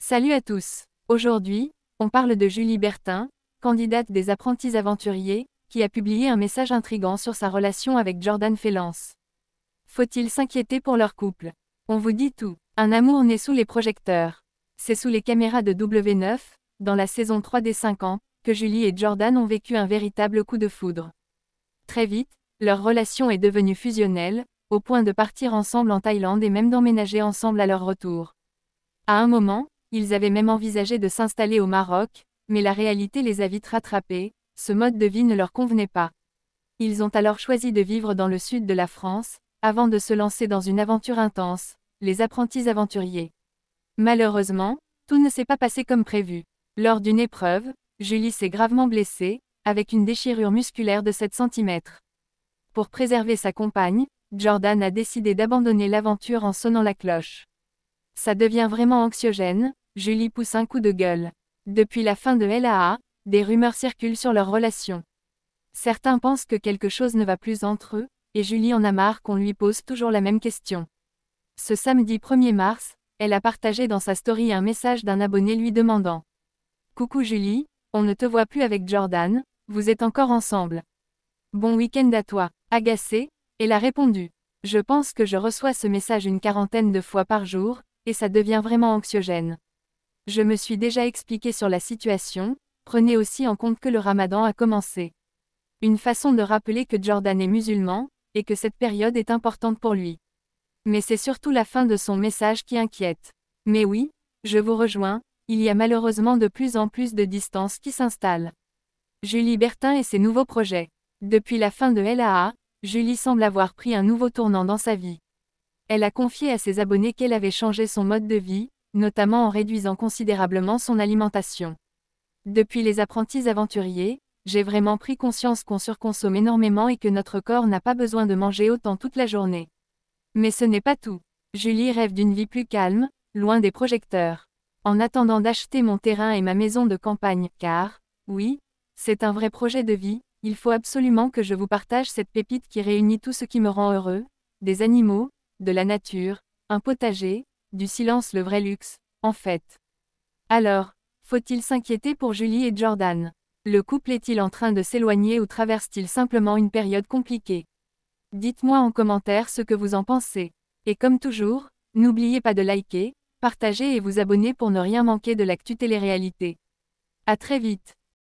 Salut à tous. Aujourd'hui, on parle de Julie Bertin, candidate des apprentis aventuriers, qui a publié un message intrigant sur sa relation avec Jordan Fellance. Faut-il s'inquiéter pour leur couple? On vous dit tout. Un amour né sous les projecteurs. C'est sous les caméras de W9, dans la saison 3 des 5 ans, que Julie et Jordan ont vécu un véritable coup de foudre. Très vite, leur relation est devenue fusionnelle, au point de partir ensemble en Thaïlande et même d'emménager ensemble à leur retour. À un moment, ils avaient même envisagé de s'installer au Maroc, mais la réalité les a vite rattrapés, ce mode de vie ne leur convenait pas. Ils ont alors choisi de vivre dans le sud de la France, avant de se lancer dans une aventure intense, les apprentis aventuriers. Malheureusement, tout ne s'est pas passé comme prévu. Lors d'une épreuve, Julie s'est gravement blessée, avec une déchirure musculaire de 7 cm. Pour préserver sa compagne, Jordan a décidé d'abandonner l'aventure en sonnant la cloche. Ça devient vraiment anxiogène, Julie pousse un coup de gueule. Depuis la fin de LAA, des rumeurs circulent sur leur relation. Certains pensent que quelque chose ne va plus entre eux, et Julie en a marre qu'on lui pose toujours la même question. Ce samedi 1er mars, elle a partagé dans sa story un message d'un abonné lui demandant: Coucou Julie, on ne te voit plus avec Jordan, vous êtes encore ensemble. Bon week-end à toi. Agacée, elle a répondu: Je pense que je reçois ce message une quarantaine de fois par jour, et ça devient vraiment anxiogène. Je me suis déjà expliqué sur la situation, prenez aussi en compte que le Ramadan a commencé. Une façon de rappeler que Jordan est musulman, et que cette période est importante pour lui. Mais c'est surtout la fin de son message qui inquiète. Mais oui, je vous rejoins, il y a malheureusement de plus en plus de distance qui s'installe. Julie Bertin et ses nouveaux projets. Depuis la fin de LAA, Julie semble avoir pris un nouveau tournant dans sa vie. Elle a confié à ses abonnés qu'elle avait changé son mode de vie, notamment en réduisant considérablement son alimentation. Depuis les apprentis aventuriers, j'ai vraiment pris conscience qu'on surconsomme énormément et que notre corps n'a pas besoin de manger autant toute la journée. Mais ce n'est pas tout. Julie rêve d'une vie plus calme, loin des projecteurs. En attendant d'acheter mon terrain et ma maison de campagne, car, oui, c'est un vrai projet de vie, il faut absolument que je vous partage cette pépite qui réunit tout ce qui me rend heureux, des animaux, de la nature, un potager, du silence, le vrai luxe, en fait. Alors, faut-il s'inquiéter pour Julie et Jordan? Le couple est-il en train de s'éloigner ou traverse-t-il simplement une période compliquée? Dites-moi en commentaire ce que vous en pensez. Et comme toujours, n'oubliez pas de liker, partager et vous abonner pour ne rien manquer de l'actu télé-réalité. À très vite.